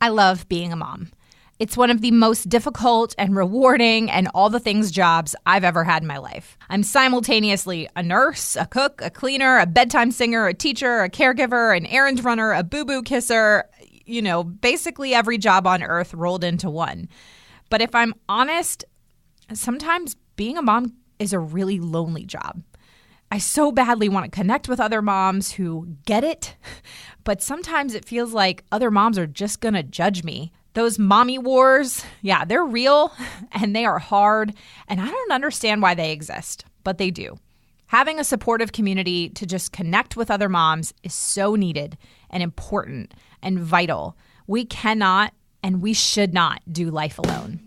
I love being a mom. It's one of the most difficult and rewarding and all the things jobs I've ever had in my life. I'm simultaneously a nurse, a cook, a cleaner, a bedtime singer, a teacher, a caregiver, an errand runner, a boo-boo kisser, basically every job on earth rolled into one. But if I'm honest, sometimes being a mom is a really lonely job. I so badly want to connect with other moms who get it, but sometimes it feels like other moms are just going to judge me. Those mommy wars, yeah, they're real and they are hard, and I don't understand why they exist, but they do. Having a supportive community to just connect with other moms is so needed and important and vital. We cannot and we should not do life alone.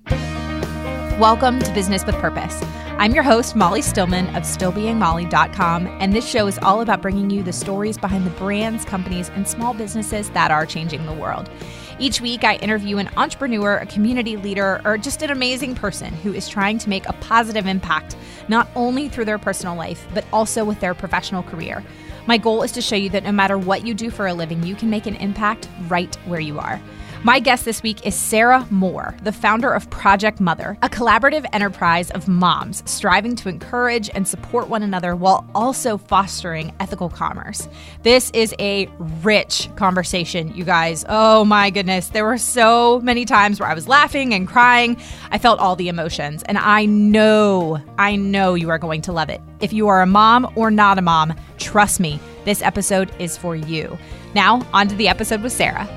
Welcome to Business with Purpose. I'm your host, Molly Stillman of stillbeingmolly.com, and this show is all about bringing you the stories behind the brands, companies, and small businesses that are changing the world. Each week, I interview an entrepreneur, a community leader, or just an amazing person who is trying to make a positive impact, not only through their personal life, but also with their professional career. My goal is to show you that no matter what you do for a living, you can make an impact right where you are. My guest this week is Sara Moore, the founder of Project Mother, a collaborative enterprise of moms striving to encourage and support one another while also fostering ethical commerce. This is a rich conversation, you guys. Oh my goodness. There were so many times where I was laughing and crying. I felt all the emotions, and I know you are going to love it. If you are a mom or not a mom, trust me, this episode is for you. Now, on to the episode with Sara.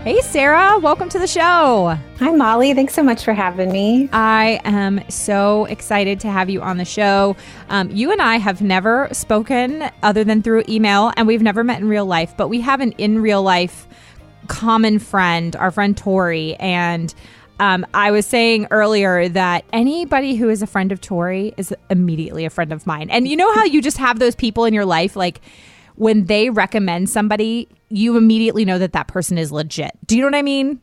Hey, Sara, welcome to the show. Hi, Molly. Thanks so much for having me. I am so excited to have you on the show. You and I have never spoken other than through email, and we've never met in real life, but we have an in real life common friend, our friend Tori. And I was saying earlier that anybody who is a friend of Tori is immediately a friend of mine. And you know how you just have those people in your life, like when they recommend somebody, you immediately know that that person is legit. Do you know what I mean?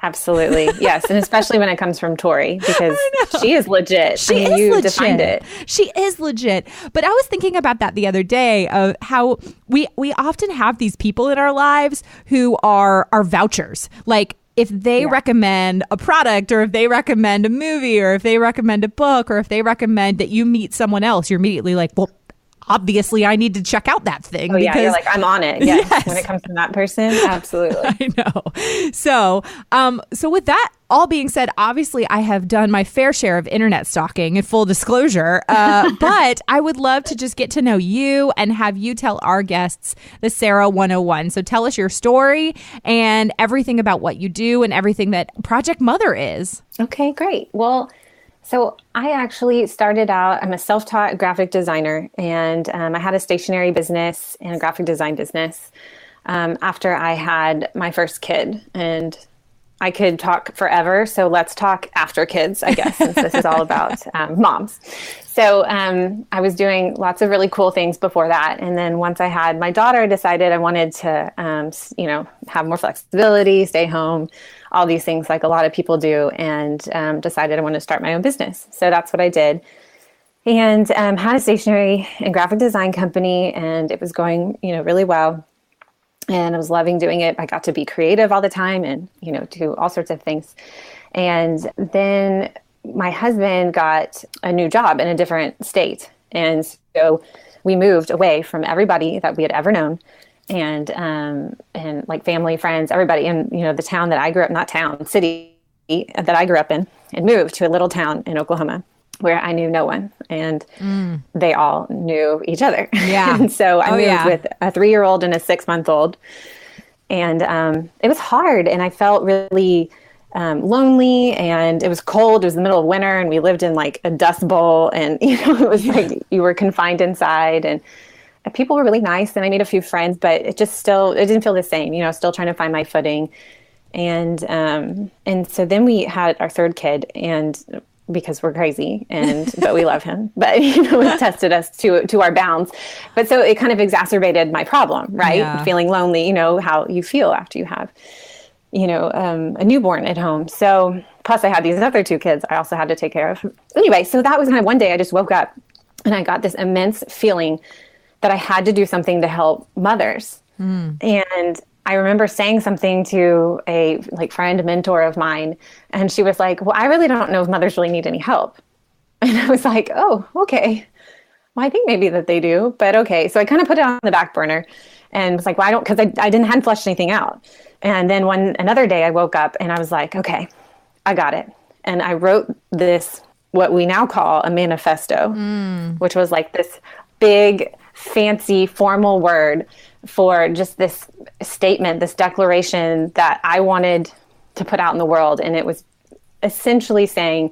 Absolutely. Yes. And especially when it comes from Tori, because she is legit. She is legit. Defined it. She is legit. But I was thinking about that the other day of how we often have these people in our lives who are our vouchers. Like if they recommend a product, or if they recommend a movie, or if they recommend a book, or if they recommend that you meet someone else, you're immediately like, well, obviously I need to check out that thing. Oh, yeah. You're like, I'm on it. Yes. When it comes from that person. Absolutely. I know. So with that all being said, obviously I have done my fair share of internet stalking, in full disclosure, but I would love to just get to know you and have you tell our guests the Sara 101. So tell us your story and everything about what you do and everything that Project Mother is. Okay, great. Well, so I actually started out, I'm a self-taught graphic designer, and I had a stationery business and a graphic design business after I had my first kid. And I could talk forever, so let's talk after kids, I guess, since this is all about moms. So I was doing lots of really cool things before that. And then once I had my daughter, I decided I wanted to, have more flexibility, stay home, all these things like a lot of people do, and decided I wanted to start my own business. So that's what I did. And had a stationery and graphic design company, and it was going, really well. And I was loving doing it. I got to be creative all the time and, do all sorts of things. And then my husband got a new job in a different state. And so we moved away from everybody that we had ever known. And like family, friends, everybody in, the town that I grew up, not town, city that I grew up in, and moved to a little town in Oklahoma where I knew no one, and they all knew each other. Yeah. And so I moved with a 3-year-old and a 6-month-old, and it was hard, and I felt really lonely, and it was cold. It was the middle of winter, and we lived in like a dust bowl, and it was like you were confined inside, and people were really nice, and I made a few friends, but it didn't feel the same, still trying to find my footing. And so then we had our third kid, and because we're crazy, but we love him, but it tested us to our bounds. But so it kind of exacerbated my problem, right? Yeah. Feeling lonely, how you feel after you have, a newborn at home. So plus I had these other 2 kids I also had to take care of. Anyway, so that was kind of one day I just woke up and I got this immense feeling that I had to do something to help mothers. And I remember saying something to a like friend, mentor of mine, and she was like, well, I really don't know if mothers really need any help. And I was like, oh, okay. Well, I think maybe that they do, but okay. So I kind of put it on the back burner and was like, well, I don't, because hadn't flushed anything out. And then another day I woke up and I was like, okay, I got it. And I wrote this, what we now call a manifesto, which was like this big, fancy, formal word for just this statement, this declaration that I wanted to put out in the world. And it was essentially saying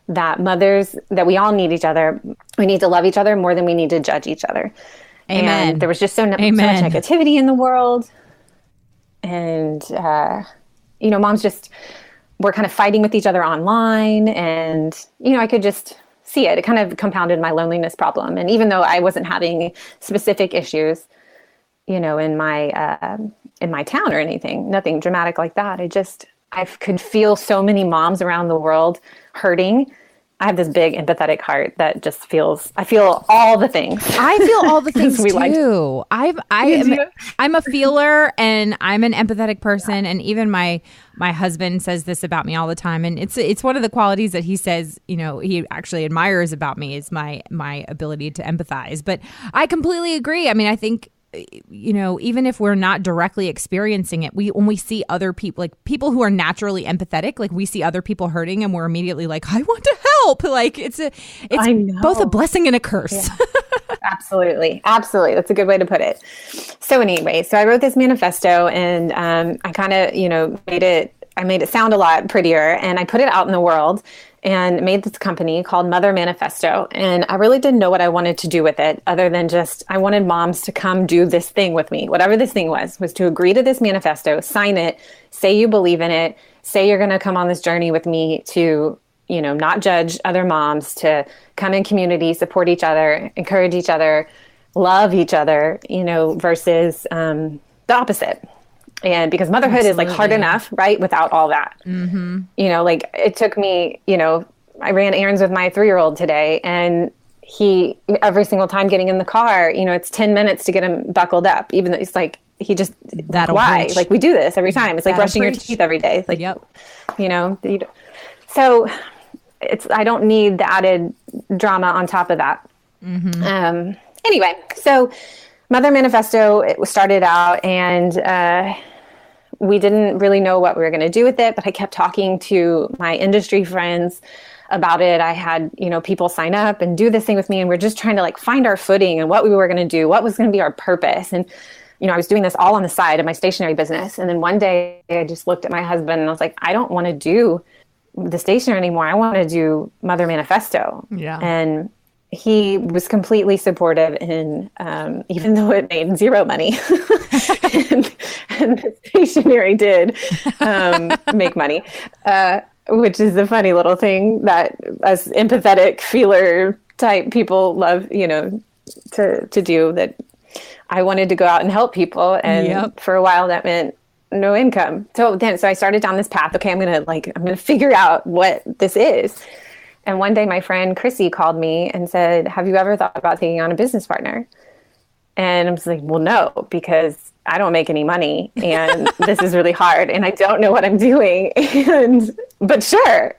that mothers, that we all need each other. We need to love each other more than we need to judge each other. Amen. And there was just so much negativity in the world. And, moms just were kind of fighting with each other online. And, I could just see it. It kind of compounded my loneliness problem. And even though I wasn't having specific issues, in my town or anything, nothing dramatic like that. I could feel so many moms around the world hurting. I have this big empathetic heart that just I feel all the things. I feel all the things too. I'm a feeler and I'm an empathetic person. And even my husband says this about me all the time. And it's one of the qualities that he says, he actually admires about me is my ability to empathize. But I completely agree. I mean, I think, even if we're not directly experiencing it, when we see other people, like people who are naturally empathetic, like we see other people hurting and we're immediately like, I want to help. Like it's both a blessing and a curse. Yeah. Absolutely. That's a good way to put it. So anyway, so I wrote this manifesto and I kind of, made it sound a lot prettier and I put it out in the world and made this company called Mother Manifesto. And I really didn't know what I wanted to do with it other than I wanted moms to come do this thing with me. Whatever this thing was to agree to this manifesto, sign it, say you believe in it, say you're going to come on this journey with me to, not judge other moms, to come in community, support each other, encourage each other, love each other, versus the opposite. And because motherhood is like hard enough, right? Without all that, like it took me, I ran errands with my 3-year-old today and he, every single time getting in the car, it's 10 minutes to get him buckled up, even though it's like, why? Preach. Like we do this every time. It's like brushing your teeth every day. Like, so I don't need the added drama on top of that. Anyway, so Mother Manifesto, it started out and we didn't really know what we were going to do with it, but I kept talking to my industry friends about it. I had, people sign up and do this thing with me and we're just trying to like find our footing and what we were going to do, what was going to be our purpose. And, I was doing this all on the side of my stationery business. And then one day I just looked at my husband and I was like, I don't want to do the stationery anymore. I want to do Mother Manifesto. Yeah. And he was completely supportive in, even though it made zero money and the stationery did make money, which is a funny little thing that as empathetic feeler type people love, to do that. I wanted to go out and help people. And for a while that meant no income. So I started down this path. Okay, I'm going to figure out what this is. And one day my friend Chrissy called me and said, have you ever thought about taking on a business partner? And I was like, well, no, because I don't make any money and this is really hard and I don't know what I'm doing. But sure,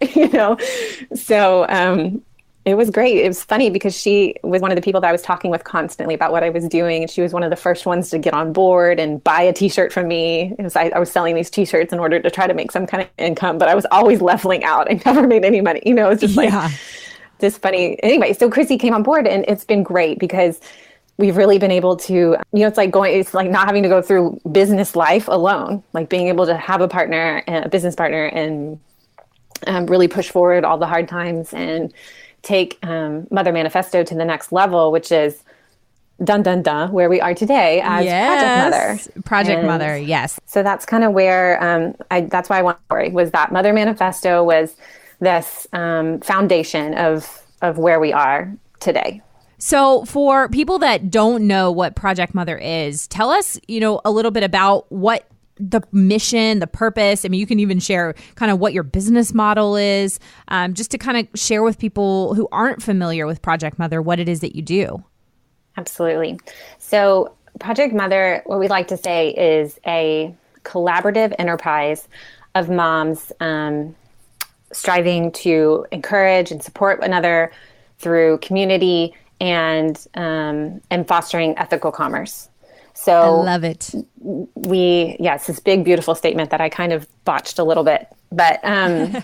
so it was great. It was funny because she was one of the people that I was talking with constantly about what I was doing. And she was one of the first ones to get on board and buy a t-shirt from me. I was selling these t-shirts in order to try to make some kind of income, but I was always leveling out and never made any money. It's just like this funny. Anyway, so Chrissy came on board and it's been great because we've really been able to, it's like not having to go through business life alone, like being able to have a partner, a business partner and really push forward all the hard times and take Mother Manifesto to the next level, which is dun dun dun, where we are today as Project Mother. Yes. So that's kind of where that's why I wanted to worry was that Mother Manifesto was this foundation of where we are today. So for people that don't know what Project Mother is, tell us, a little bit about what the mission, the purpose. I mean, you can even share kind of what your business model is, just to kind of share with people who aren't familiar with Project Mother, what it is that you do. Absolutely. So Project Mother, what we like to say, is a collaborative enterprise of moms striving to encourage and support one another through community and fostering ethical commerce. So I love it. It's this big, beautiful statement that I kind of botched a little bit, but that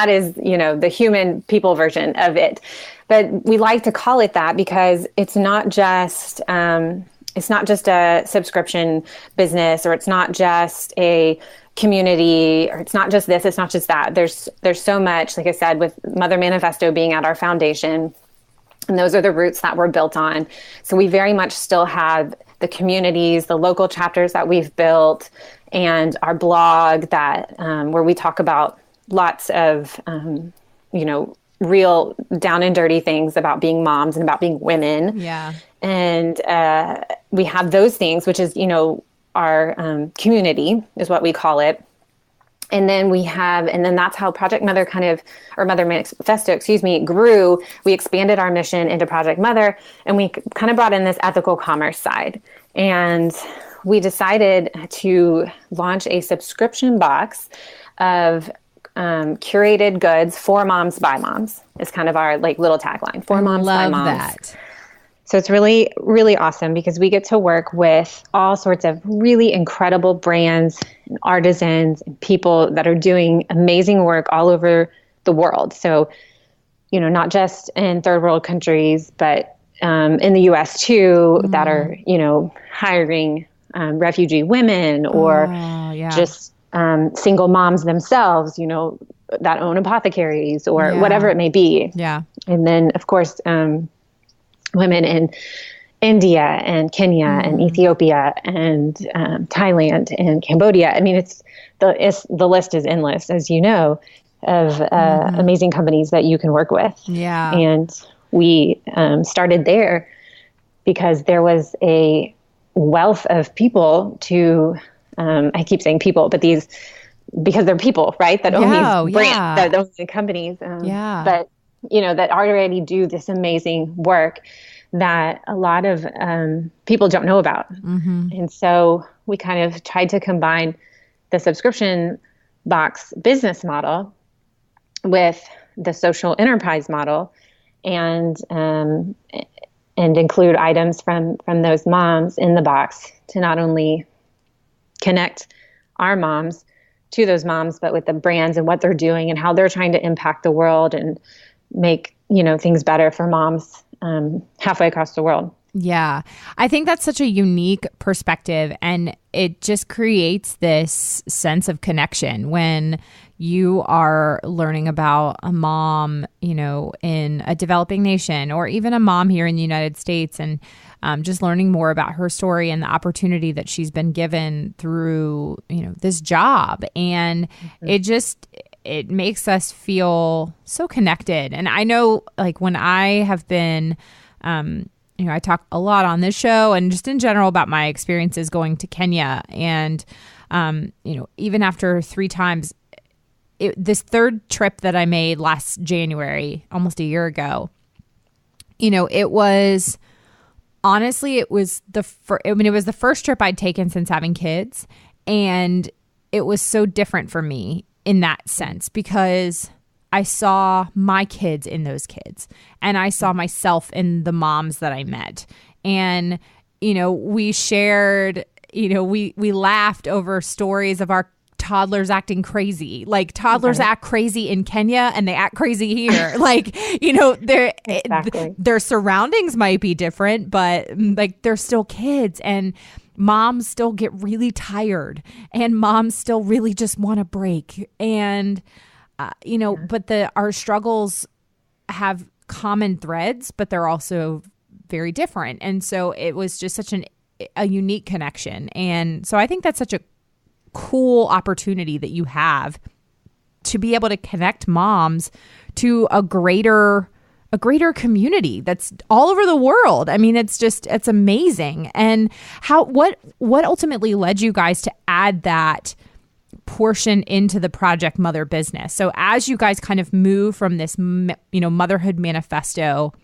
is, the human people version of it. But we like to call it that because it's not just a subscription business, or it's not just a community, or it's not just this, it's not just that. There's so much, like I said, with Mother Manifesto being at our foundation, and those are the roots that we're built on. So we very much still have the communities, the local chapters that we've built, and our blog that where we talk about lots of real down and dirty things about being moms and about being women. Yeah. And we have those things, which is, our community is what we call it. And then that's how Project Mother or Mother Manifesto, grew. We expanded our mission into Project Mother, and we kind of brought in this ethical commerce side. And we decided to launch a subscription box of curated goods for moms by moms. Is kind of our little tagline, for moms by moms. Love that. So it's really, really awesome because we get to work with all sorts of really incredible brands and artisans and people that are doing amazing work all over the world. So, not just in third world countries, but in the US too, that are, hiring refugee women or just single moms themselves, that own apothecaries or whatever it may be. Yeah. And then, of course, women in India and Kenya and Ethiopia and Thailand and Cambodia. I mean, the list is endless, as you know, of amazing companies that you can work with. Yeah. And we started there because there was a wealth of people I keep saying people, but because they're people, right? That own these brands, that own the companies. But that already do this amazing work that a lot of people don't know about. Mm-hmm. And so we kind of tried to combine the subscription box business model with the social enterprise model and include items from those moms in the box to not only connect our moms to those moms, but with the brands and what they're doing and how they're trying to impact the world and make, things better for moms halfway across the world. Yeah. I think that's such a unique perspective, and it just creates this sense of connection when you are learning about a mom, in a developing nation, or even a mom here in the United States, and just learning more about her story and the opportunity that she's been given through, this job. And it makes us feel so connected. And I know, when I have been, I talk a lot on this show and just in general about my experiences going to Kenya. And, even after 3 times, this third trip that I made last January, almost a year ago, it was the first trip I'd taken since having kids. And it was so different for me in that sense because I saw my kids in those kids, and I saw myself in the moms that I met. And, we shared, we laughed over stories of our toddlers acting crazy. Toddlers act crazy in Kenya and they act crazy here. Their surroundings might be different, but they're still kids, and moms still get really tired, and moms still really just want a break. And, but our struggles have common threads, but they're also very different. And so it was just such a unique connection. And so I think that's such a cool opportunity that you have to be able to connect moms to a greater community that's all over the world. I mean, it's amazing. And what ultimately led you guys to add that portion into the Project Mother business? So as you guys kind of move from this, Motherhood Manifesto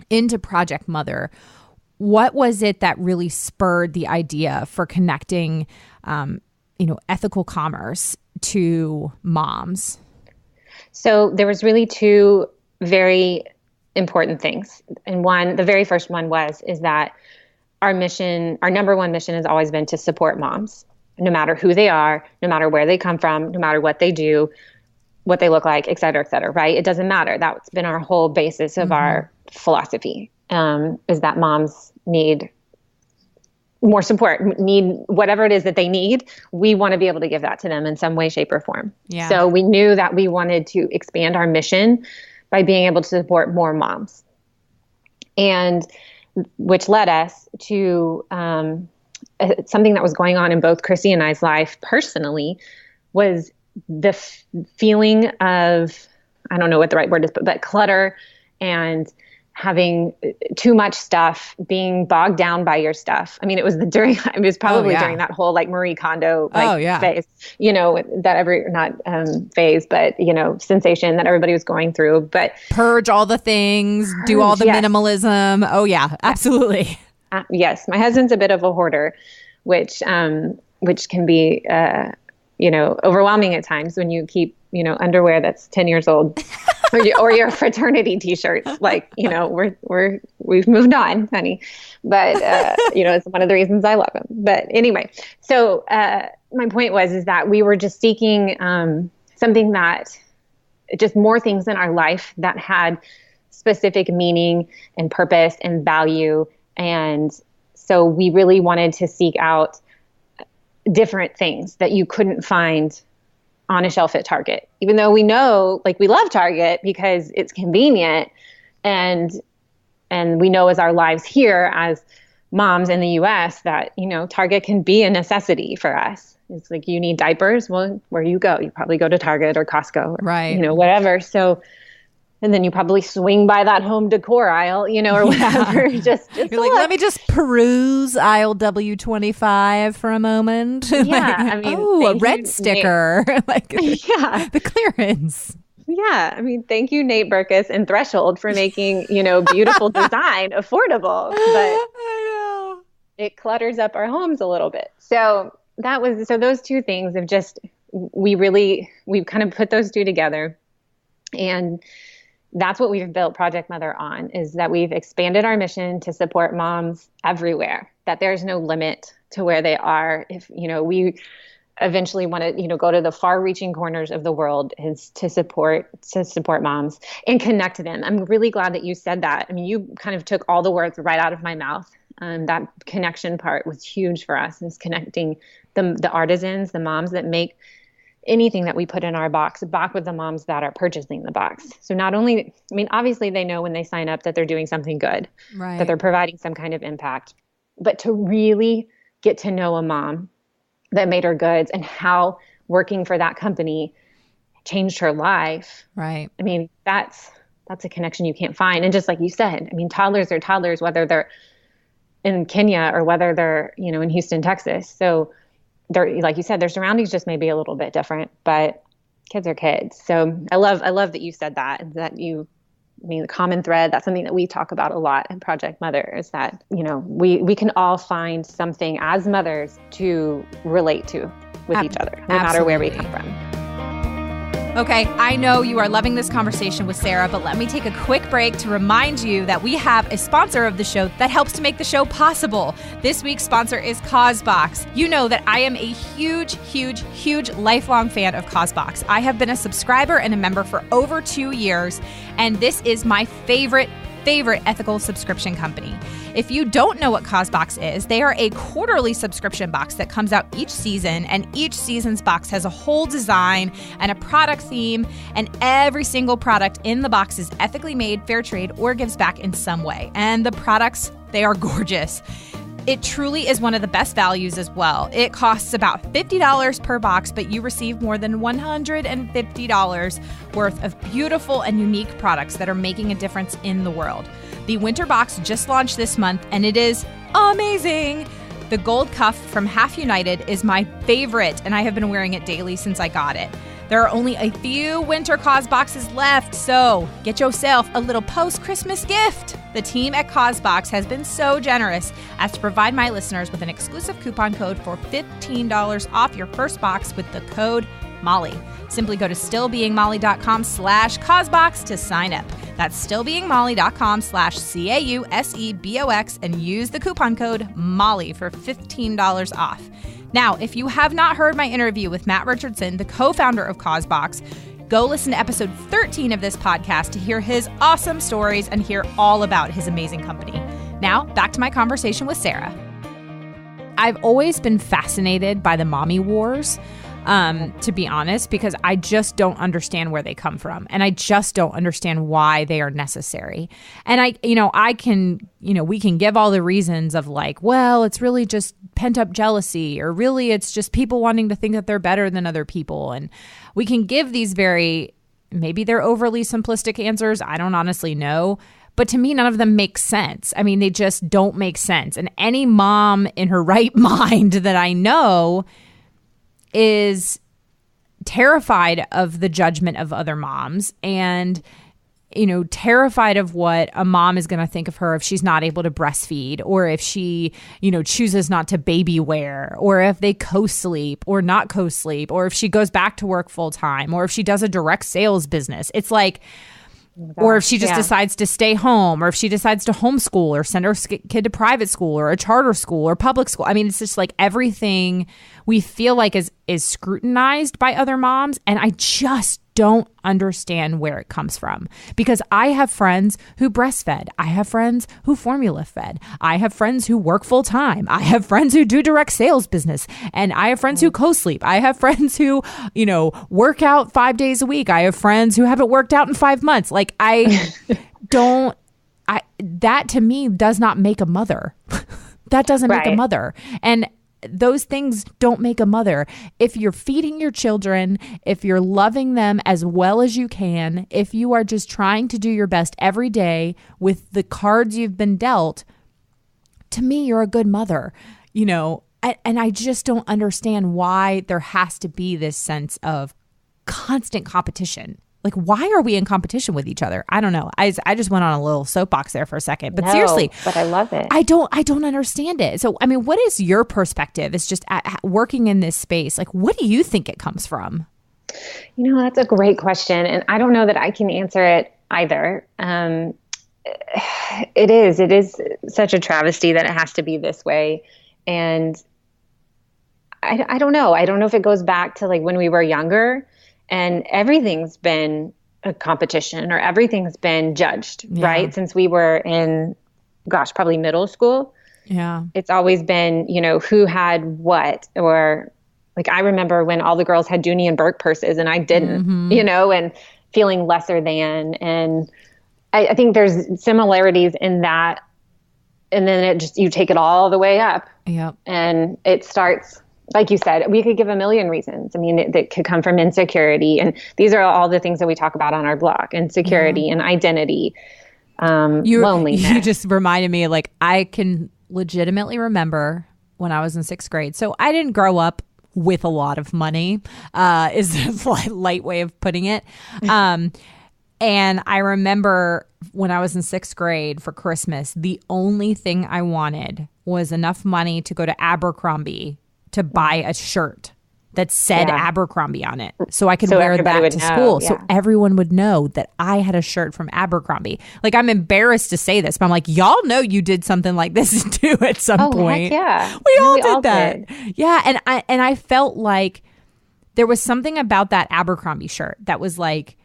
into Project Mother, what was it that really spurred the idea for connecting, ethical commerce to moms? So there was really two very important things. And the very first one is that our number one mission has always been to support moms, no matter who they are, no matter where they come from, no matter what they do, what they look like, et cetera, right? It doesn't matter. That's been our whole basis of our philosophy, is that moms need more support, need whatever it is that they need. We want to be able to give that to them in some way, shape, or form. Yeah. So we knew that we wanted to expand our mission by being able to support more moms, and which led us to something that was going on in both Chrissy and I's life personally, was the feeling of, I don't know what the right word is, but clutter and having too much stuff, being bogged down by your stuff. I mean, it was during that whole like Marie Kondo phase, phase, but sensation that everybody was going through. But purge all the things, do all the minimalism. Oh yeah, absolutely. Yes, my husband's a bit of a hoarder, which can be overwhelming at times when you keep underwear that's 10 years old. or your fraternity t-shirts, we've moved on, honey. But, it's one of the reasons I love them. But anyway, so my point is that we were just seeking something that, just more things in our life that had specific meaning and purpose and value. And so we really wanted to seek out different things that you couldn't find on a shelf at Target, even though we know, we love Target because it's convenient, and we know as our lives here as moms in the US that, Target can be a necessity for us. It's like, you need diapers. Well, where do you go? You probably go to Target or Costco, or, right. Whatever. So, and then you probably swing by that home decor aisle, or whatever. just You're like, let me just peruse aisle W25 for a moment. Yeah. A red sticker. The clearance. Yeah. Thank you, Nate Berkus and Threshold, for making, beautiful design affordable. But I know. It clutters up our homes a little bit. So those two things have we've kind of put those two together. And that's what we've built Project Mother on, is that we've expanded our mission to support moms everywhere, that there's no limit to where they are. If, we eventually want to, go to the far reaching corners of the world, is to support moms and connect to them. I'm really glad that you said that. You kind of took all the words right out of my mouth. That connection part was huge for us, is connecting the artisans, the moms that make anything that we put in our box back with the moms that are purchasing the box. So not only, obviously they know when they sign up that they're doing something good, right, that they're providing some kind of impact, but to really get to know a mom that made her goods and how working for that company changed her life. Right. That's a connection you can't find. And just like you said, toddlers are toddlers, whether they're in Kenya or whether they're, in Houston, Texas. So they're, like you said, their surroundings just may be a little bit different, but kids are kids. So I love that you said that the common thread, that's something that we talk about a lot in Project Mother, is that, we can all find something as mothers to relate to with each other, no matter where we come from. Okay, I know you are loving this conversation with Sara, but let me take a quick break to remind you that we have a sponsor of the show that helps to make the show possible. This week's sponsor is CauseBox. You know that I am a huge lifelong fan of CauseBox. I have been a subscriber and a member for over 2 years, and this is my favorite ethical subscription company. If you don't know what CauseBox is, they are a quarterly subscription box that comes out each season, and each season's box has a whole design and a product theme, and every single product in the box is ethically made, fair trade, or gives back in some way. And the products, they are gorgeous. It truly is one of the best values as well. It costs about $50 per box, but you receive more than $150 worth of beautiful and unique products that are making a difference in the world. The winter box just launched this month, and it is amazing. The gold cuff from Half United is my favorite, and I have been wearing it daily since I got it. There are only a few winter Cause boxes left, so get yourself a little post-Christmas gift. The team at CauseBox has been so generous as to provide my listeners with an exclusive coupon code for $15 off your first box with the code Molly. Simply go to stillbeingmolly.com/causebox to sign up. That's stillbeingmolly.com/CAUSEBOX and use the coupon code Molly for $15 off. Now, if you have not heard my interview with Matt Richardson, the co-founder of CauseBox, go listen to episode 13 of this podcast to hear his awesome stories and hear all about his amazing company. Now, back to my conversation with Sara. I've always been fascinated by the mommy wars, to be honest, because I just don't understand where they come from. And I just don't understand why they are necessary. And we can give all the reasons of like, well, it's really just pent up jealousy, or really it's just people wanting to think that they're better than other people. And we can give these maybe they're overly simplistic answers. I don't honestly know. But to me, none of them make sense. I mean, they just don't make sense. And any mom in her right mind that I know is terrified of the judgment of other moms and, terrified of what a mom is going to think of her if she's not able to breastfeed, or if she, chooses not to baby wear, or if they co-sleep or not co-sleep, or if she goes back to work full time, or if she does a direct sales business. It's like, or if she just decides to stay home, or if she decides to homeschool or send her kid to private school or a charter school or public school. I mean, it's just like everything we feel like is scrutinized by other moms. And I just don't understand where it comes from, because I have friends who breastfed. I have friends who formula fed. I have friends who work full time. I have friends who do direct sales business, and I have friends who co-sleep. I have friends who, work out 5 days a week. I have friends who haven't worked out in 5 months. Like that to me does not make a mother. That doesn't make a mother. And those things don't make a mother. If you're feeding your children, if you're loving them as well as you can, if you are just trying to do your best every day with the cards you've been dealt, to me, you're a good mother, and I just don't understand why there has to be this sense of constant competition. Like, why are we in competition with each other? I don't know. I just went on a little soapbox there for a second, but seriously, but I love it. I don't understand it. So, I mean, what is your perspective? It's just working in this space. Like, what do you think it comes from? That's a great question. And I don't know that I can answer it either. It is such a travesty that it has to be this way. And I don't know. I don't know if it goes back to like when we were younger and everything's been a competition, or everything's been judged, right? Since we were in, probably middle school. Yeah. It's always been, who had what, or like, I remember when all the girls had Dooney and Burke purses and I didn't, and feeling lesser than. And I think there's similarities in that. And then you take it all the way up. Yep. And it starts, like you said, we could give a million reasons. I mean, it could come from insecurity. And these are all the things that we talk about on our blog: insecurity and identity, loneliness. You just reminded me, like, I can legitimately remember when I was in 6th grade. So I didn't grow up with a lot of money, is the light way of putting it. And I remember when I was in 6th grade for Christmas, the only thing I wanted was enough money to go to Abercrombie to buy a shirt that said Abercrombie on it, so I could wear that to school. So everyone would know that I had a shirt from Abercrombie. Like, I'm embarrassed to say this, but I'm like, y'all know you did something like this too at some point. Heck we all did that. Yeah, and I felt like there was something about that Abercrombie shirt that was like,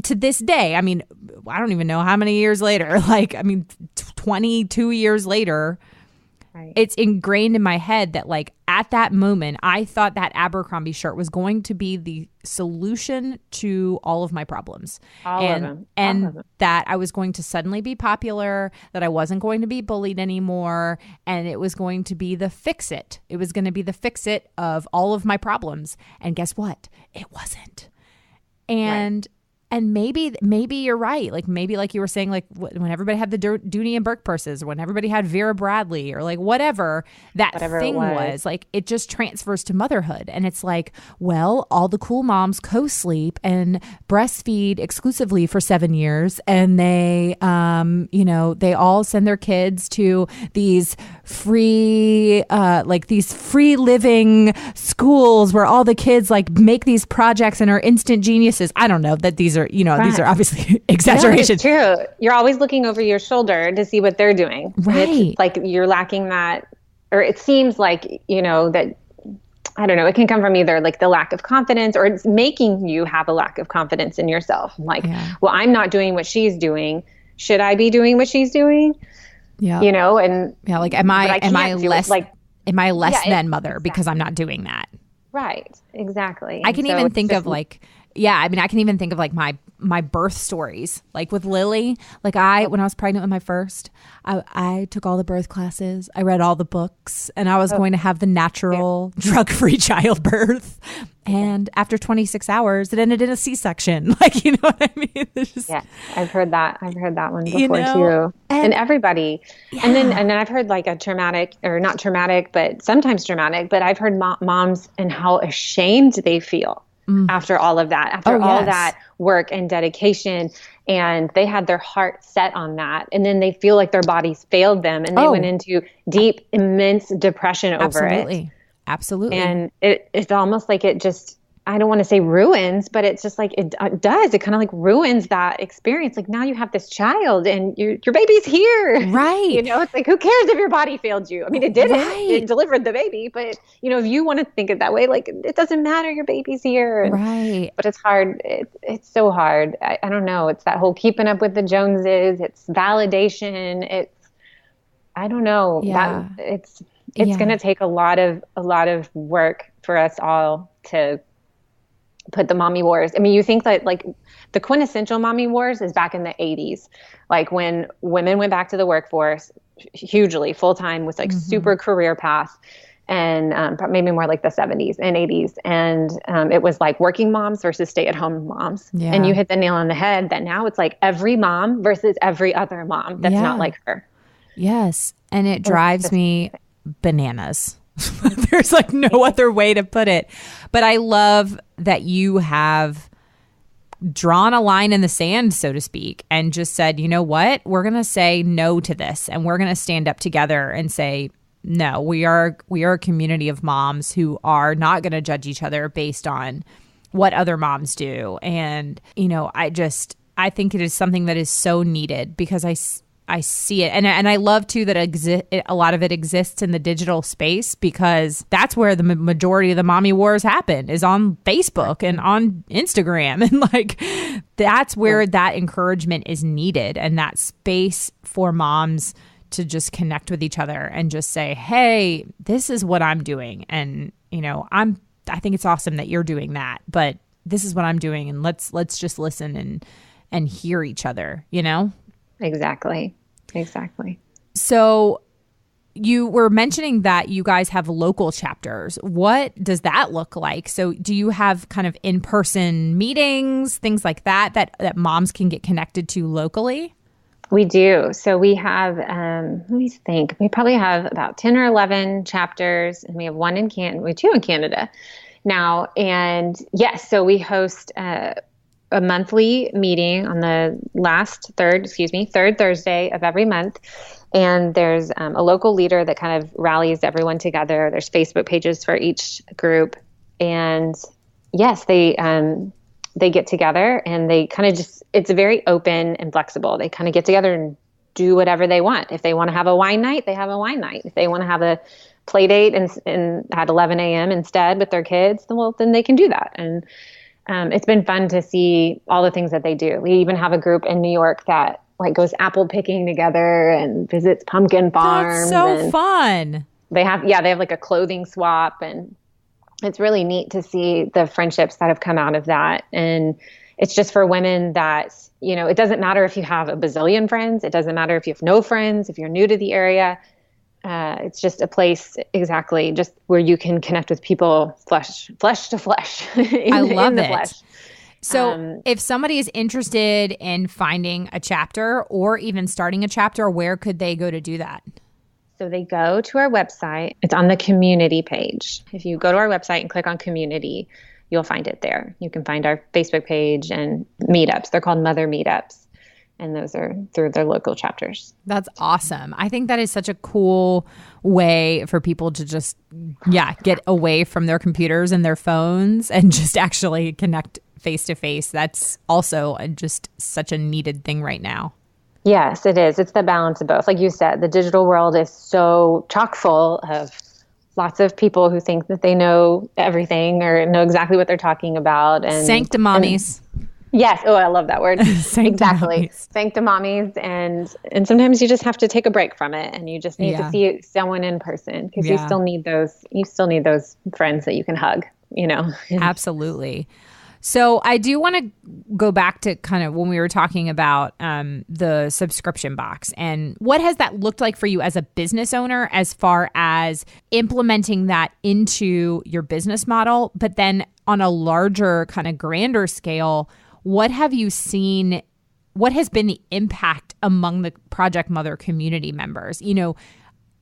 to this day, I mean, I don't even know how many years later, 22 years later, it's ingrained in my head that, like, at that moment, I thought that Abercrombie shirt was going to be the solution to all of my problems. And that I was going to suddenly be popular, that I wasn't going to be bullied anymore, and it was going to be the fix-it. It was going to be the fix-it of all of my problems. And guess what? It wasn't. And And maybe you're right. Like maybe like you were saying, like when everybody had the Dooney and Burke purses, or when everybody had Vera Bradley, or like whatever thing was, like it just transfers to motherhood. And it's like, well, all the cool moms co-sleep and breastfeed exclusively for 7 years. And they, they all send their kids to these free living schools where all the kids like make these projects and are instant geniuses. I don't know that these are, these are obviously exaggerations. No, it's true. You're always looking over your shoulder to see what they're doing. Right. It's like you're lacking that, or it seems like, that, I don't know, it can come from either like the lack of confidence, or it's making you have a lack of confidence in yourself. Like, well, I'm not doing what she's doing. Should I be doing what she's doing? Yeah. And like, am I less than mother because I'm not doing that? Right. Exactly. I can even think of like, I can even think of like my birth stories, like with Lily. Like when I was pregnant with my first, I took all the birth classes. I read all the books, and I was going to have the natural drug-free childbirth. And after 26 hours, it ended in a C-section. Like, you know what I mean? I've heard that. I've heard that one before too. And everybody. Yeah. And then I've heard like a traumatic, or not traumatic, but sometimes traumatic, but I've heard moms and how ashamed they feel after all of that, after all that work and dedication, and they had their heart set on that. And then they feel like their bodies failed them, and they went into deep, immense depression over it. Absolutely. And it's almost like it just, I don't want to say ruins, but it's just like it does. It kind of like ruins that experience. Like now you have this child and your baby's here. Right. It's like, who cares if your body failed you? I mean, it didn't. Right. It delivered the baby. But, if you want to think it that way, like it doesn't matter. Your baby's here. Right. But it's hard. It's so hard. I don't know. It's that whole keeping up with the Joneses. It's validation. I don't know. Yeah. It's going to take a lot of work for us all to put the mommy wars. I mean, you think that like the quintessential mommy wars is back in the 80s, like when women went back to the workforce hugely full-time with like super career path, and maybe more like the 70s and 80s. And it was like working moms versus stay-at-home moms. Yeah. And you hit the nail on the head that now it's like every mom versus every other mom that's not like her. Yes. And it drives me bananas. There's like no other way to put it. But I love that you have drawn a line in the sand, so to speak, and just said, you know what? We're going to say no to this, and we're going to stand up together and say, no, we are a community of moms who are not going to judge each other based on what other moms do. And, I think it is something that is so needed, because I see it. And I love too that a lot of it exists in the digital space, because that's where the majority of the mommy wars happen, is on Facebook and on Instagram. And like, that's where that encouragement is needed, and that space for moms to just connect with each other and just say, hey, this is what I'm doing. And, I think it's awesome that you're doing that, but this is what I'm doing. And let's just listen and hear each other, Exactly. So you were mentioning that you guys have local chapters. What does that look like? So do you have kind of in-person meetings, things like that moms can get connected to locally? We do. So we have, let me think, we probably have about 10 or 11 chapters, and we have two in Canada now. And yes, so we host a monthly meeting on the third Thursday of every month. And there's a local leader that kind of rallies everyone together. There's Facebook pages for each group. And yes, they get together, and they kind of it's very open and flexible. They kind of get together and do whatever they want. If they want to have a wine night, they have a wine night. If they want to have a play date and at 11 a.m. instead with their kids, then they can do that. And it's been fun to see all the things that they do. We even have a group in New York that like goes apple picking together and visits pumpkin farms. That's so fun. They have like a clothing swap, and it's really neat to see the friendships that have come out of that. And it's just for women that, it doesn't matter if you have a bazillion friends. It doesn't matter if you have no friends, if you're new to the area. It's just a place exactly just where you can connect with people flesh to flesh. I love it. Flesh. So if somebody is interested in finding a chapter or even starting a chapter, where could they go to do that? So they go to our website. It's on the community page. If you go to our website and click on community, you'll find it there. You can find our Facebook page and meetups. They're called Mother Meetups. And those are through their local chapters. That's awesome. I think that is such a cool way for people to just, get away from their computers and their phones and just actually connect face to face. That's also just such a needed thing right now. Yes, it is. It's the balance of both. Like you said, the digital world is so chock full of lots of people who think that they know everything or know exactly what they're talking about. And sanctimommies. Yes. Oh, I love that word. Exactly. Sanctimommies. And sometimes you just have to take a break from it and you just need to see someone in person because you still need those friends that you can hug, Absolutely. So I do want to go back to kind of when we were talking about the subscription box and what has that looked like for you as a business owner as far as implementing that into your business model, but then on a larger kind of grander scale, what have you seen? What has been the impact among the Project Mother community members?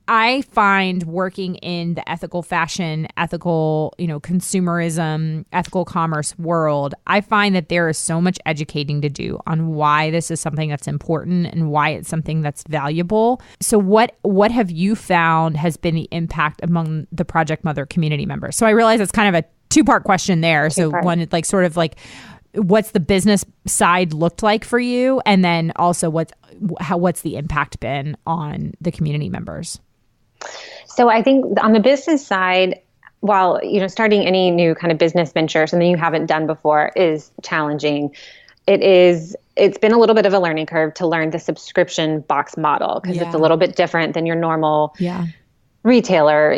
I find working in the ethical fashion, ethical, consumerism, ethical commerce world, I find that there is so much educating to do on why this is something that's important and why it's something that's valuable. So what have you found has been the impact among the Project Mother community members? So I realize it's kind of a two-part question there. So one, like sort of like, what's the business side looked like for you? And then also what's the impact been on the community members? So I think on the business side, while, starting any new kind of business venture, something you haven't done before is challenging. It's been a little bit of a learning curve to learn the subscription box model because it's a little bit different than your normal retailer,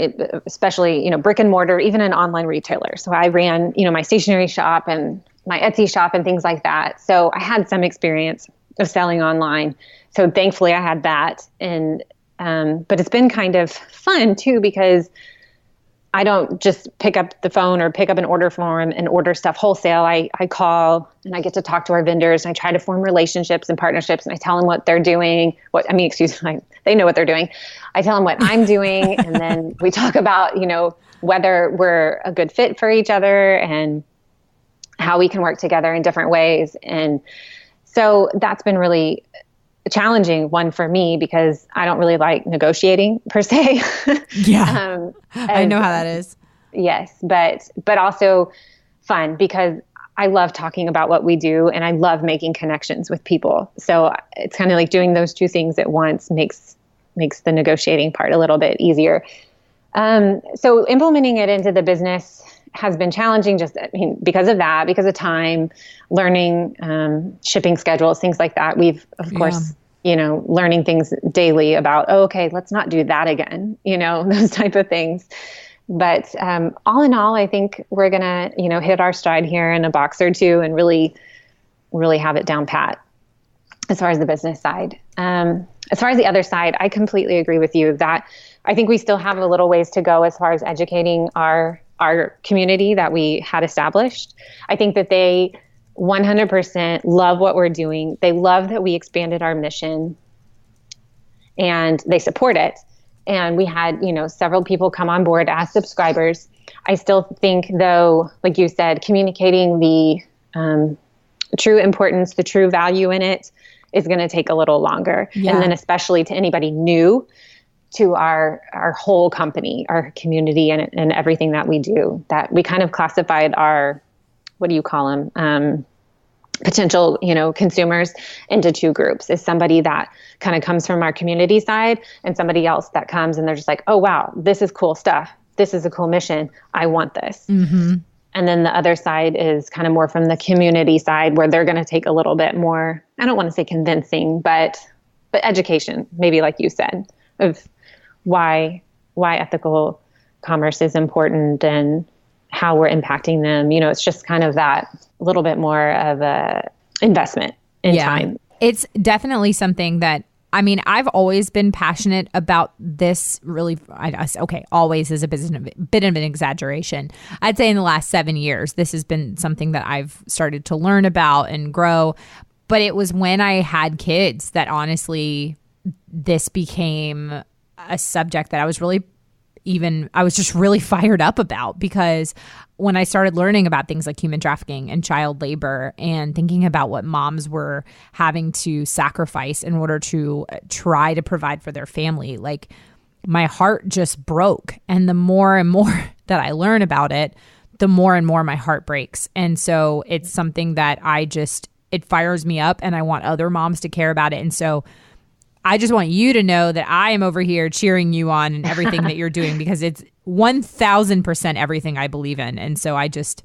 especially, brick and mortar, even an online retailer. So I ran, my stationery shop and my Etsy shop and things like that. So I had some experience of selling online. So thankfully I had that. But it's been kind of fun too, because I don't just pick up the phone or pick up an order form and order stuff wholesale. I call and I get to talk to our vendors and I try to form relationships and partnerships and I tell them what they're doing. They know what they're doing. I tell them what I'm doing. And then we talk about, whether we're a good fit for each other and how we can work together in different ways. And so that's been really a challenging one for me because I don't really like negotiating per se. I know how that is. Yes, but also fun because I love talking about what we do and I love making connections with people. So it's kind of like doing those two things at once makes the negotiating part a little bit easier. So implementing it into the business has been challenging because of that, because of time, learning, shipping schedules, things like that. We've, of course, learning things daily about, okay, let's not do that again, those type of things. But all in all, I think we're going to, hit our stride here in a box or two and really, really have it down pat as far as the business side. As far as the other side, I completely agree with you that I think we still have a little ways to go as far as educating our community that we had established. I think that they 100% love what we're doing. They love that we expanded our mission and they support it. And we had, several people come on board as subscribers. I still think though, like you said, communicating the true importance, the true value in it is going to take a little longer. And then especially to anybody new to our whole company, our community and everything that we do, that we kind of classified our, what do you call them? Potential, consumers into two groups. Is somebody that kind of comes from our community side and somebody else that comes and they're just like, oh, wow, this is cool stuff. This is a cool mission. I want this. Mm-hmm. And then the other side is kind of more from the community side where they're going to take a little bit more, I don't want to say convincing, but education, maybe like you said, of why ethical commerce is important and how we're impacting them. It's just kind of that little bit more of a investment in time. It's definitely something that I mean, I've always been passionate about this really. Always is a bit of an exaggeration. I'd say in the last 7 years, this has been something that I've started to learn about and grow. But it was when I had kids that honestly, this became a subject that I was just really fired up about, because when I started learning about things like human trafficking and child labor and thinking about what moms were having to sacrifice in order to try to provide for their family, like my heart just broke. And the more and more that I learn about it, the more and more my heart breaks. And so it's something that it fires me up, and I want other moms to care about it. And so I just want you to know that I am over here cheering you on in everything that you're doing, because it's 1000% everything I believe in. And so I just,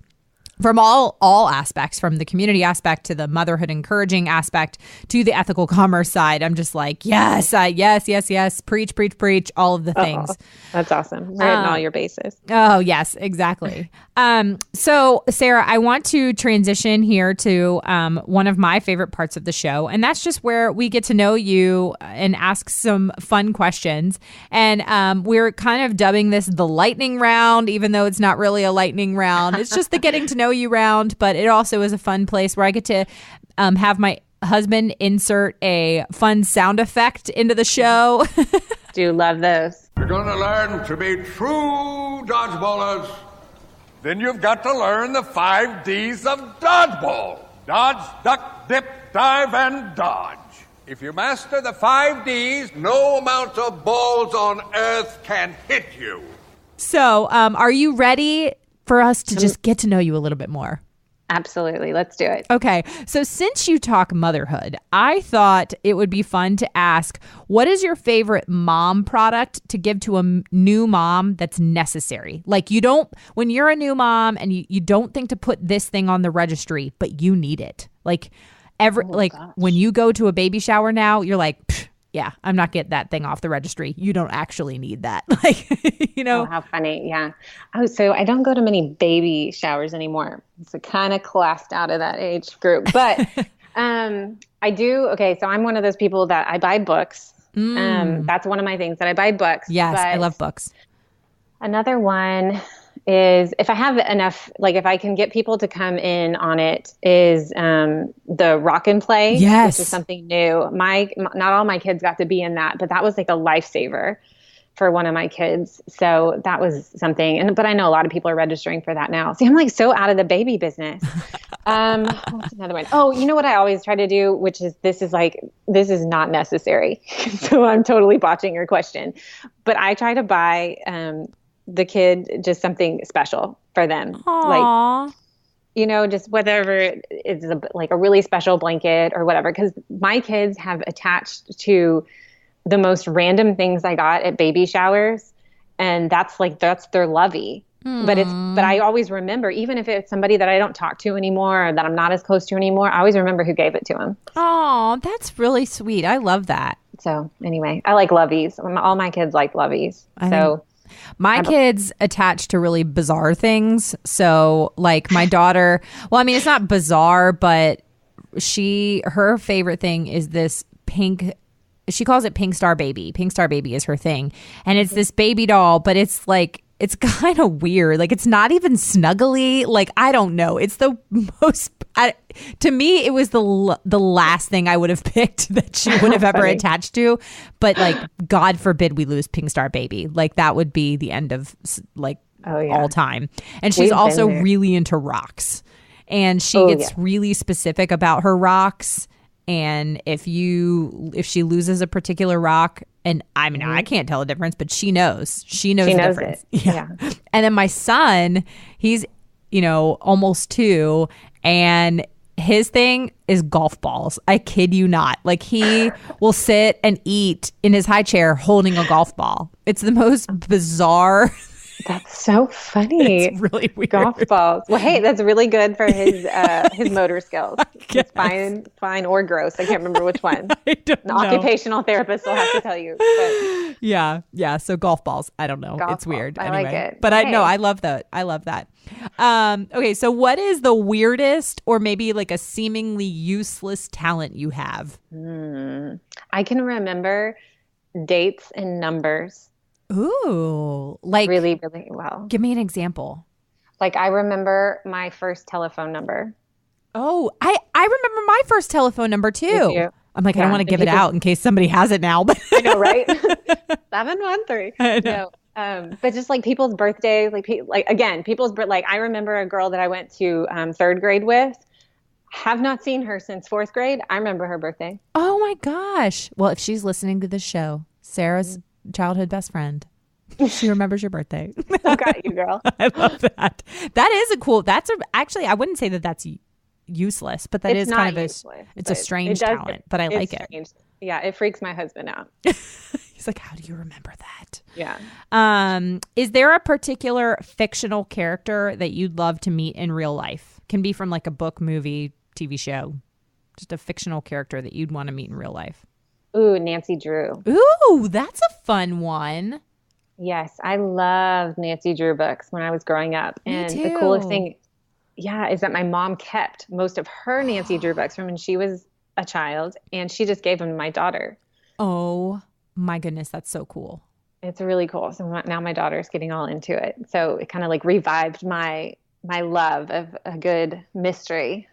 from all aspects, from the community aspect to the motherhood encouraging aspect to the ethical commerce side, I'm just like, yes, preach, all of the things. That's awesome. We're hitting all your bases. Oh, yes, exactly. So, Sara, I want to transition here to one of my favorite parts of the show, and that's just where we get to know you and ask some fun questions. And we're kind of dubbing this the lightning round, even though it's not really a lightning round. It's just the getting to know you round, but it also is a fun place where I get to have my husband insert a fun sound effect into the show. Do love those. You're going to learn to be true dodgeballers. Then you've got to learn the 5 Ds of dodgeball. Dodge, duck, dip, dive, and dodge. If you master the 5 Ds, no amount of balls on earth can hit you. So, are you ready for us to just get to know you a little bit more? Absolutely. Let's do it. Okay. So since you talk motherhood, I thought it would be fun to ask, what is your favorite mom product to give to a new mom that's necessary? Like when you're a new mom and you don't think to put this thing on the registry, but you need it. Like when you go to a baby shower now, you're like, yeah, I'm not getting that thing off the registry. You don't actually need that. Oh, how funny. Yeah. Oh, so I don't go to many baby showers anymore. So kind of classed out of that age group. But I do. Okay. So I'm one of those people that I buy books. That's one of my things, that I buy books. Yes, I love books. Another one is, if I have enough, like if I can get people to come in on it, is the rock and play. Yes. Which is something new. Not all my kids got to be in that, but that was like a lifesaver for one of my kids. So that was something. But I know a lot of people are registering for that now. See, I'm like so out of the baby business. What's another one? Oh, you know what I always try to do, which is, this is not necessary. So I'm totally botching your question, but I try to buy, the kid just something special for them. Aww. Like, just whatever it's like a really special blanket or whatever. Because my kids have attached to the most random things I got at baby showers. And that's their lovey. But I always remember, even if it's somebody that I don't talk to anymore or that I'm not as close to anymore, I always remember who gave it to them. Oh, that's really sweet. I love that. So anyway, I like loveys. All my kids like loveys. My kids attach to really bizarre things. So like my daughter, well, I mean, it's not bizarre, but her favorite thing is this pink, she calls it Pink Star Baby. Pink Star Baby is her thing. And it's this baby doll, but it's like, it's kind of weird. Like, it's not even snuggly. Like, I don't know. It's the most, to me, it was the last thing I would have picked that she would have ever attached to. But like, God forbid we lose Pink Star Baby. Like, that would be the end of all time. And she's also really into rocks. And she gets really specific about her rocks. And if she loses a particular rock, and I mean, I can't tell the difference, but she knows the difference. Yeah. And then my son, he's, almost 2, and his thing is golf balls. I kid you not. Like, he will sit and eat in his high chair holding a golf ball. It's the most bizarre That's so funny. It's really weird. Golf balls. Well, hey, that's really good for his motor skills. It's fine or gross. I can't remember which one. I don't know. Occupational therapist will have to tell you. But Yeah. So golf balls. I don't know. It's weird. I anyway. like it. But okay. I love that. I love that. Okay. So what is the weirdest or maybe like a seemingly useless talent you have? I can remember dates and numbers. Ooh, like really, really well. Give me an example. Like I remember my first telephone number. Oh, I remember my first telephone number too. I'm like, I don't want to give it out in case somebody has it now. But I know, right? 713. I know. But just like people's birthdays, like I remember a girl that I went to third grade with. Have not seen her since fourth grade. I remember her birthday. Oh my gosh. Well, if she's listening to the show, Sarah's childhood best friend, she remembers your birthday. I got you, girl. I love that. That is actually, I wouldn't say that that's useless, but that is kind of it's a strange talent, but I like it. Yeah, it freaks my husband out. He's like, how do you remember that? Yeah. Is there a particular fictional character that you'd love to meet in real life? Can be from like a book, movie, TV show. Just a fictional character that you'd want to meet in real life. Ooh, Nancy Drew. Ooh, that's a fun one. Yes, I loved Nancy Drew books when I was growing up. And the coolest thing, is that my mom kept most of her Nancy Drew books from when she was a child, and she just gave them to my daughter. Oh my goodness, that's so cool. It's really cool. So now my daughter's getting all into it. So it kind of like revived my love of a good mystery.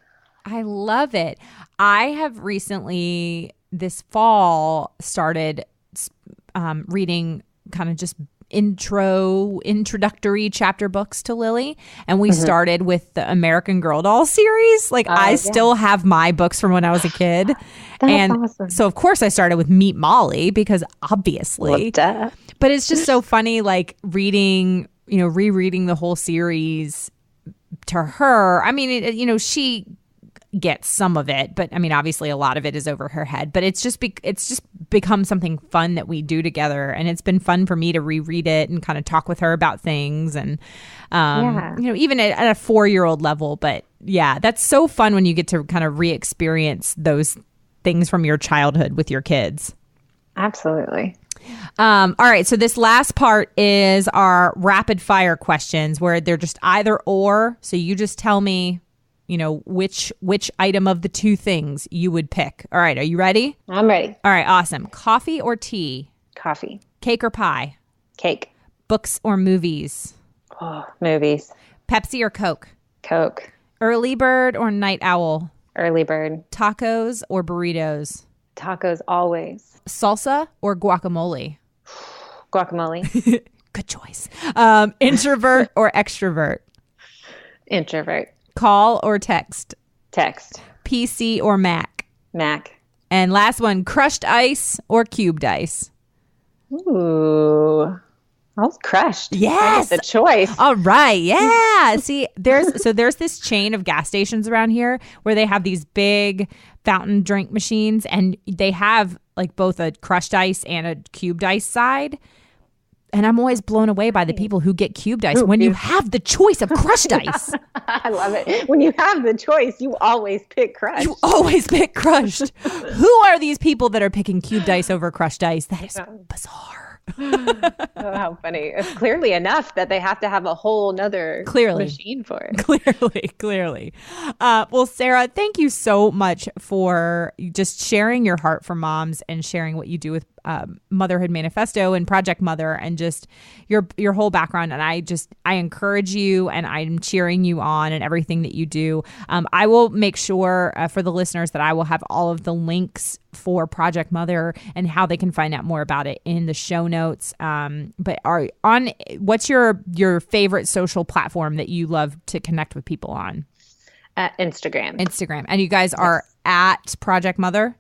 I love it. I have recently, this fall, started reading kind of just introductory chapter books to Lily, and we started with the American Girl doll series. Like I still have my books from when I was a kid. That's awesome. So of course I started with Meet Molly because obviously, but it's just so funny, like rereading the whole series to her. I mean, she gets some of it, but I mean, obviously a lot of it is over her head, but it's just become something fun that we do together. And it's been fun for me to reread it and kind of talk with her about things. And, even at a 4-year-old level, but yeah, that's so fun when you get to kind of re-experience those things from your childhood with your kids. Absolutely. All right. So this last part is our rapid fire questions where they're just either or. So you just tell me, which item of the two things you would pick. All right. Are you ready? I'm ready. All right. Awesome. Coffee or tea? Coffee. Cake or pie? Cake. Books or movies? Oh, movies. Pepsi or Coke? Coke. Early bird or night owl? Early bird. Tacos or burritos? Tacos always. Salsa or guacamole? Guacamole. Good choice. Introvert or extrovert? Introvert. Call or text? Text. PC or Mac? Mac. And last one, crushed ice or cubed ice? Ooh, I was crushed. Yes. The choice. All right. Yeah. See, there's this chain of gas stations around here where they have these big fountain drink machines, and they have like both a crushed ice and a cubed ice side. And I'm always blown away by the people who get cubed ice when you have the choice of crushed ice. I love it. When you have the choice, you always pick crushed. You always pick crushed. Who are these people that are picking cubed ice over crushed ice? That is bizarre. Oh, how funny. It's clearly enough that they have to have a whole nother machine for it. Clearly. Well, Sara, thank you so much for just sharing your heart for moms and sharing what you do with Motherhood Manifesto and Project Mother and just your whole background. And I encourage you and I'm cheering you on and everything that you do. I will make sure for the listeners that I will have all of the links for Project Mother and how they can find out more about it in the show notes. But what's your favorite social platform that you love to connect with people on? Instagram. And you guys are at Project Mother?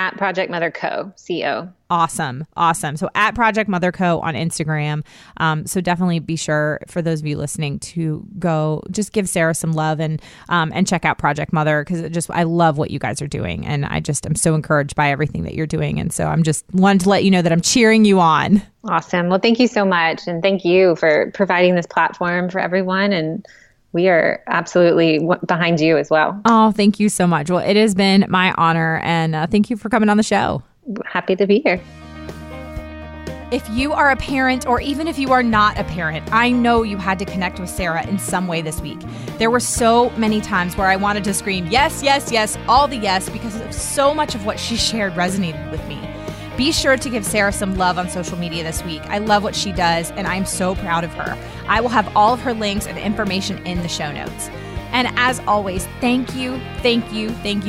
At Project Mother Co. CO. Awesome. So at Project Mother Co. on Instagram. So definitely be sure, for those of you listening, to go just give Sara some love and check out Project Mother, because I love what you guys are doing. And I'm so encouraged by everything that you're doing. And so I'm just wanted to let you know that I'm cheering you on. Awesome. Well, thank you so much. And thank you for providing this platform for everyone. And we are absolutely behind you as well. Oh, thank you so much. Well, it has been my honor. And thank you for coming on the show. Happy to be here. If you are a parent, or even if you are not a parent, I know you had to connect with Sara in some way this week. There were so many times where I wanted to scream, yes, yes, yes, all the yes, because so much of what she shared resonated with me. Be sure to give Sara some love on social media this week. I love what she does, and I'm so proud of her. I will have all of her links and information in the show notes. And as always, thank you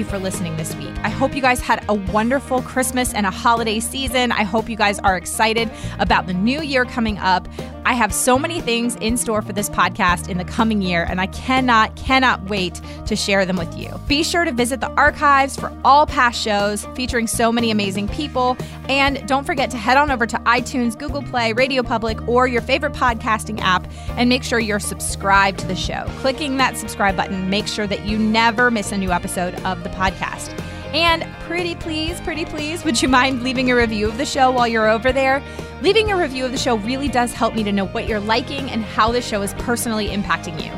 for listening this week. I hope you guys had a wonderful Christmas and a holiday season. I hope you guys are excited about the new year coming up. I have so many things in store for this podcast in the coming year, and I cannot wait to share them with you. Be sure to visit the archives for all past shows featuring so many amazing people. And don't forget to head on over to iTunes, Google Play, Radio Public, or your favorite podcasting app, and make sure you're subscribed to the show. Clicking that subscribe button makes sure that you never miss a new episode of the podcast. And pretty please, would you mind leaving a review of the show while you're over there? Leaving a review of the show really does help me to know what you're liking and how the show is personally impacting you.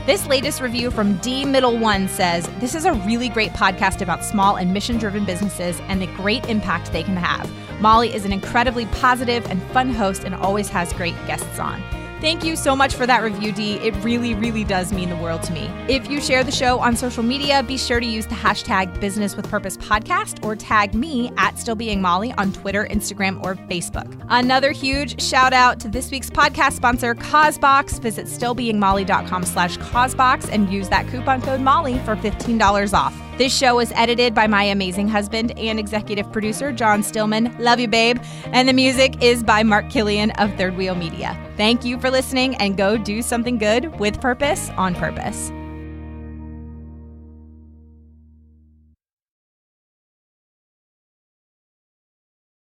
This latest review from D-Middle1 says, "This is a really great podcast about small and mission-driven businesses and the great impact they can have. Molly is an incredibly positive and fun host and always has great guests on." Thank you so much for that review, D. It really does mean the world to me. If you share the show on social media, be sure to use the hashtag Business with Purpose Podcast, or tag me at Still Being Molly on Twitter, Instagram, or Facebook. Another huge shout out to this week's podcast sponsor, CauseBox. Visit stillbeingmolly.com/CauseBox and use that coupon code Molly for $15 off. This show is edited by my amazing husband and executive producer, John Stillman. Love you, babe. And the music is by Mark Killian of Third Wheel Media. Thank you for listening, and go do something good with purpose on purpose.